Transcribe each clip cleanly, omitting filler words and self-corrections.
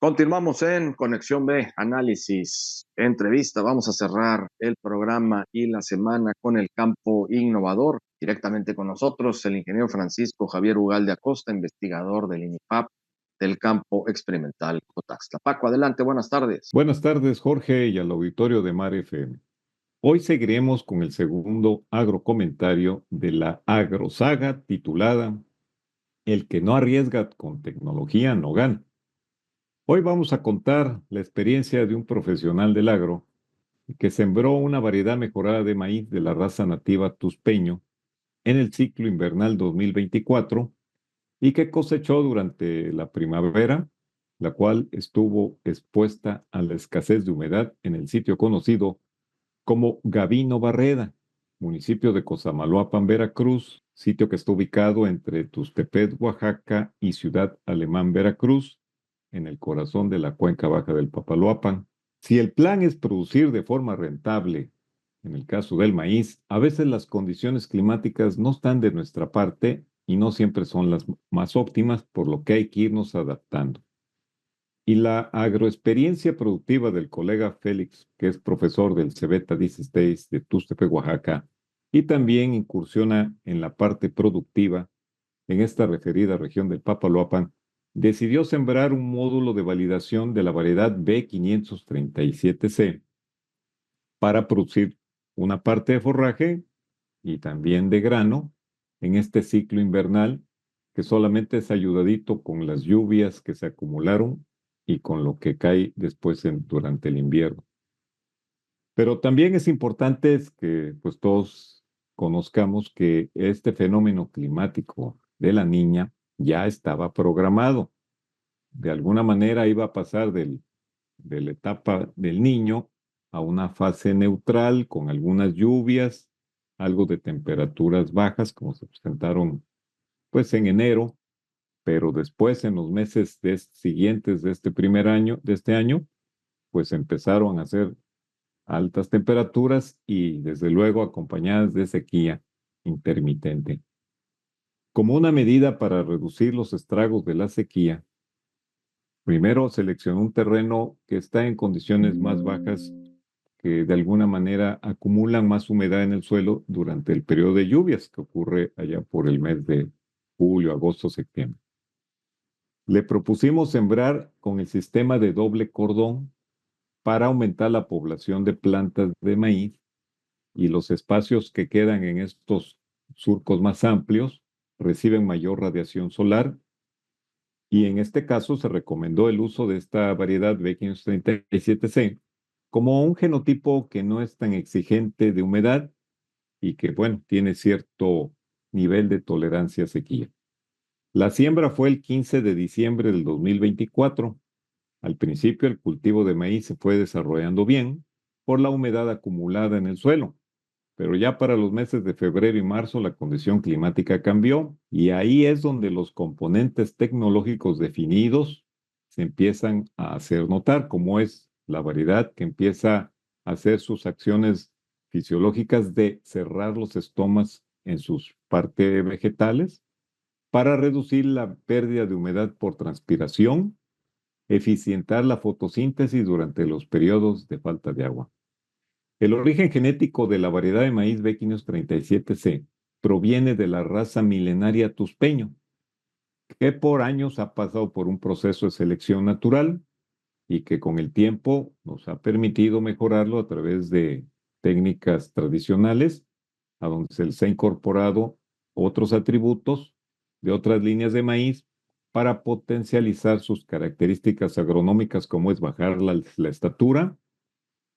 Continuamos en Conexión B, análisis, entrevista. Vamos a cerrar el programa y la semana con el campo innovador. Directamente con nosotros, el ingeniero Francisco Javier Ugalde Acosta, investigador del INIPAP del campo experimental Cotaxtla. Paco, adelante, buenas tardes. Buenas tardes, Jorge, y al auditorio de Mar FM. Hoy seguiremos con el segundo agrocomentario de la agrosaga titulada El que no arriesga con tecnología no gana. Hoy vamos a contar la experiencia de un profesional del agro que sembró una variedad mejorada de maíz de la raza nativa tuspeño en el ciclo invernal 2024 y que cosechó durante la primavera, la cual estuvo expuesta a la escasez de humedad en el sitio conocido como Gavino Barreda, municipio de Cosamaloapan, Veracruz, sitio que está ubicado entre Tustepet, Oaxaca y Ciudad Alemán, Veracruz, en el corazón de la cuenca baja del Papaloapan. Si el plan es producir de forma rentable, en el caso del maíz, a veces las condiciones climáticas no están de nuestra parte y no siempre son las más óptimas, por lo que hay que irnos adaptando. Y la agroexperiencia productiva del colega Félix, que es profesor del Cebeta 16 de Tuxtepec, Oaxaca, y también incursiona en la parte productiva en esta referida región del Papaloapan, decidió sembrar un módulo de validación de la variedad B537C para producir una parte de forraje y también de grano en este ciclo invernal que solamente es ayudadito con las lluvias que se acumularon y con lo que cae después durante el invierno. Pero también es importante que pues todos conozcamos que este fenómeno climático de la niña ya estaba programado. De alguna manera iba a pasar de la etapa del niño a una fase neutral con algunas lluvias, algo de temperaturas bajas como se presentaron pues en enero, pero después en los meses siguientes de este primer año, de este año, pues empezaron a hacer altas temperaturas y desde luego acompañadas de sequía intermitente. Como una medida para reducir los estragos de la sequía, primero seleccionó un terreno que está en condiciones más bajas, que de alguna manera acumulan más humedad en el suelo durante el periodo de lluvias que ocurre allá por el mes de julio, agosto, septiembre. Le propusimos sembrar con el sistema de doble cordón para aumentar la población de plantas de maíz y los espacios que quedan en estos surcos más amplios reciben mayor radiación solar y en este caso se recomendó el uso de esta variedad B537C como un genotipo que no es tan exigente de humedad y que, bueno, tiene cierto nivel de tolerancia a sequía. La siembra fue el 15 de diciembre del 2024. Al principio el cultivo de maíz se fue desarrollando bien por la humedad acumulada en el suelo, pero ya para los meses de febrero y marzo la condición climática cambió y ahí es donde los componentes tecnológicos definidos se empiezan a hacer notar, como es la variedad que empieza a hacer sus acciones fisiológicas de cerrar los estomas en sus partes vegetales para reducir la pérdida de humedad por transpiración, eficientar la fotosíntesis durante los periodos de falta de agua. El origen genético de la variedad de maíz B537C proviene de la raza milenaria tuspeño, que por años ha pasado por un proceso de selección natural y que con el tiempo nos ha permitido mejorarlo a través de técnicas tradicionales, a donde se les ha incorporado otros atributos de otras líneas de maíz para potencializar sus características agronómicas, como es bajar la estatura,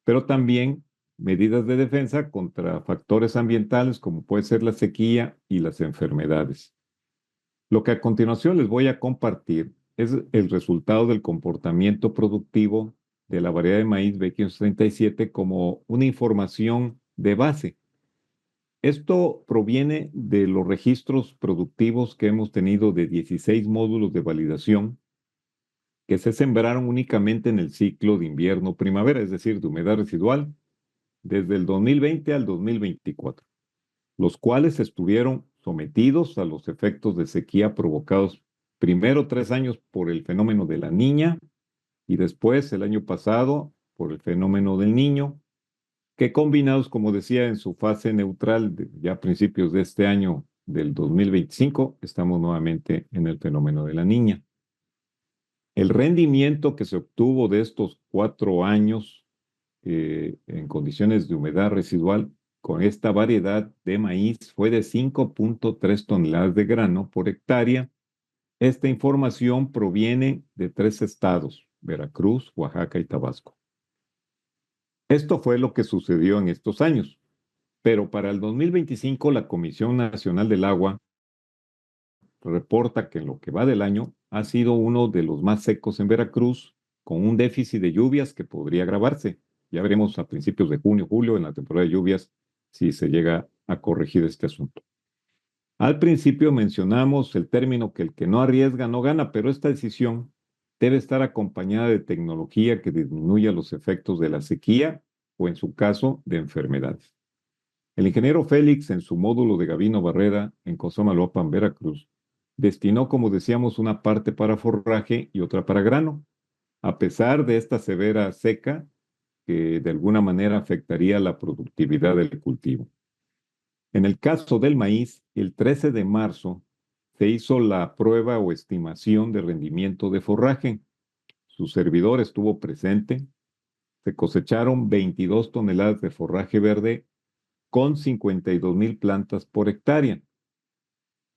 pero también medidas de defensa contra factores ambientales como puede ser la sequía y las enfermedades. Lo que a continuación les voy a compartir es el resultado del comportamiento productivo de la variedad de maíz B537 como una información de base. Esto proviene de los registros productivos que hemos tenido de 16 módulos de validación que se sembraron únicamente en el ciclo de invierno-primavera, es decir, de humedad residual, desde el 2020 al 2024, los cuales estuvieron sometidos a los efectos de sequía provocados primero 3 años por el fenómeno de la niña y después, el año pasado, por el fenómeno del Niño, que combinados, como decía, en su fase neutral, ya a principios de este año del 2025, estamos nuevamente en el fenómeno de la Niña. El rendimiento que se obtuvo de estos 4 años en condiciones de humedad residual con esta variedad de maíz fue de 5.3 toneladas de grano por hectárea. Esta información proviene de 3 estados: Veracruz, Oaxaca y Tabasco. Esto fue lo que sucedió en estos años, pero para el 2025 la Comisión Nacional del Agua reporta que en lo que va del año ha sido uno de los más secos en Veracruz, con un déficit de lluvias que podría agravarse. Ya veremos a principios de junio, julio, en la temporada de lluvias, si se llega a corregir este asunto. Al principio mencionamos el término que el que no arriesga no gana, pero esta decisión debe estar acompañada de tecnología que disminuya los efectos de la sequía o, en su caso, de enfermedades. El ingeniero Félix, en su módulo de Gavino Barrera, en Cosamaloapan, Veracruz, destinó, como decíamos, una parte para forraje y otra para grano, a pesar de esta severa seca que de alguna manera afectaría la productividad del cultivo. En el caso del maíz, el 13 de marzo se hizo la prueba o estimación de rendimiento de forraje. Su servidor estuvo presente. Se cosecharon 22 toneladas de forraje verde con 52,000 plantas por hectárea.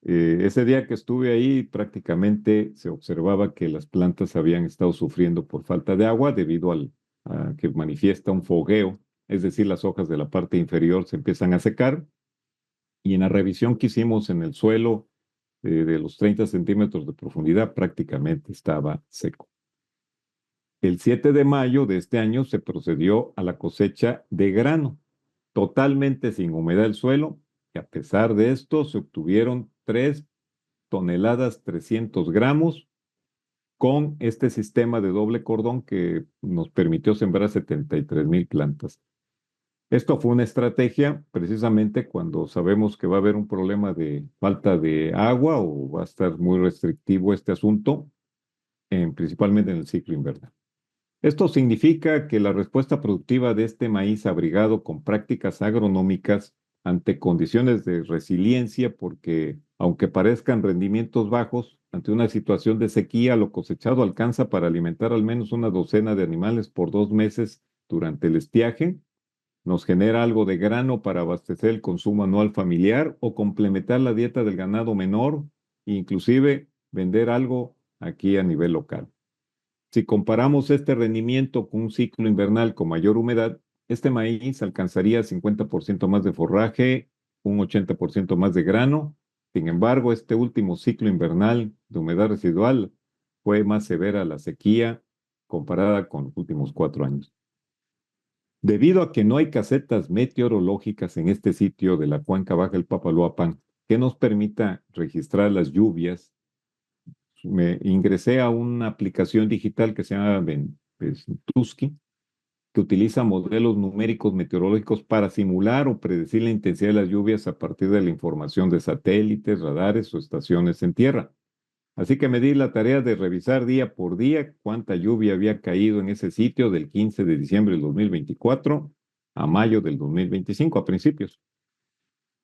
Ese día que estuve ahí, prácticamente se observaba que las plantas habían estado sufriendo por falta de agua debido a que manifiesta un fogueo, es decir, las hojas de la parte inferior se empiezan a secar, y en la revisión que hicimos en el suelo de los 30 centímetros de profundidad prácticamente estaba seco. El 7 de mayo de este año se procedió a la cosecha de grano, totalmente sin humedad el suelo, y a pesar de esto se obtuvieron 3 toneladas 300 gramos con este sistema de doble cordón que nos permitió sembrar 73,000 plantas. Esto fue una estrategia precisamente cuando sabemos que va a haber un problema de falta de agua o va a estar muy restrictivo este asunto, principalmente en el ciclo invernal. Esto significa que la respuesta productiva de este maíz abrigado con prácticas agronómicas ante condiciones de resiliencia, porque aunque parezcan rendimientos bajos, ante una situación de sequía, lo cosechado alcanza para alimentar al menos una docena de animales por 2 meses durante el estiaje, nos genera algo de grano para abastecer el consumo anual familiar o complementar la dieta del ganado menor, e inclusive vender algo aquí a nivel local. Si comparamos este rendimiento con un ciclo invernal con mayor humedad, este maíz alcanzaría 50% más de forraje, un 80% más de grano. Sin embargo, este último ciclo invernal de humedad residual fue más severa la sequía comparada con los últimos 4 años. Debido a que no hay casetas meteorológicas en este sitio de la cuenca baja del Papaloapan que nos permita registrar las lluvias, me ingresé a una aplicación digital que se llama Ventuski, que utiliza modelos numéricos meteorológicos para simular o predecir la intensidad de las lluvias a partir de la información de satélites, radares o estaciones en tierra. Así que me di la tarea de revisar día por día cuánta lluvia había caído en ese sitio del 15 de diciembre del 2024 a mayo del 2025, a principios.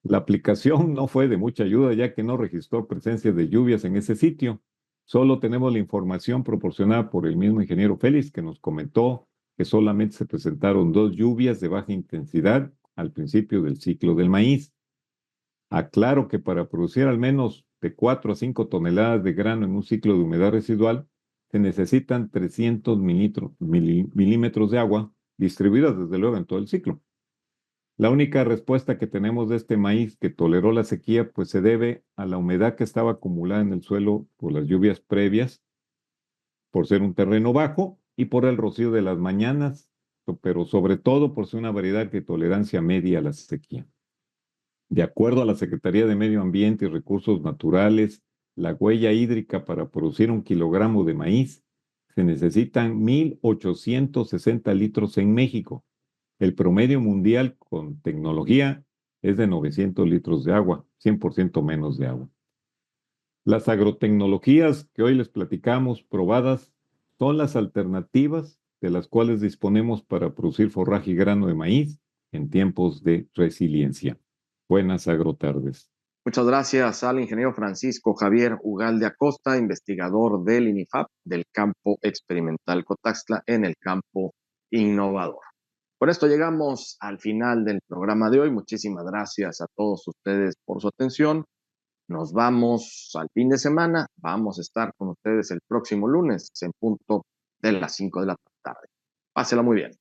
La aplicación no fue de mucha ayuda ya que no registró presencia de lluvias en ese sitio. Solo tenemos la información proporcionada por el mismo ingeniero Félix, que nos comentó que solamente se presentaron 2 lluvias de baja intensidad al principio del ciclo del maíz. Aclaro que para producir al menos de 4 a 5 toneladas de grano en un ciclo de humedad residual, se necesitan 300 milímetros de agua distribuidas desde luego en todo el ciclo. La única respuesta que tenemos de este maíz que toleró la sequía, pues se debe a la humedad que estaba acumulada en el suelo por las lluvias previas, por ser un terreno bajo y por el rocío de las mañanas, pero sobre todo por ser una variedad de tolerancia media a la sequía. De acuerdo a la Secretaría de Medio Ambiente y Recursos Naturales, la huella hídrica para producir 1 kilogramo de maíz se necesitan 1,860 litros en México. El promedio mundial con tecnología es de 900 litros de agua, 100% menos de agua. Las agrotecnologías que hoy les platicamos, probadas, son las alternativas de las cuales disponemos para producir forraje y grano de maíz en tiempos de resiliencia. Buenas agrotardes. Muchas gracias al ingeniero Francisco Javier Ugalde Acosta, investigador del INIFAP del campo experimental Cotaxtla en el campo innovador. Con esto llegamos al final del programa de hoy. Muchísimas gracias a todos ustedes por su atención. Nos vamos al fin de semana. Vamos a estar con ustedes el próximo lunes en punto de las 5 de la tarde. Pásela muy bien.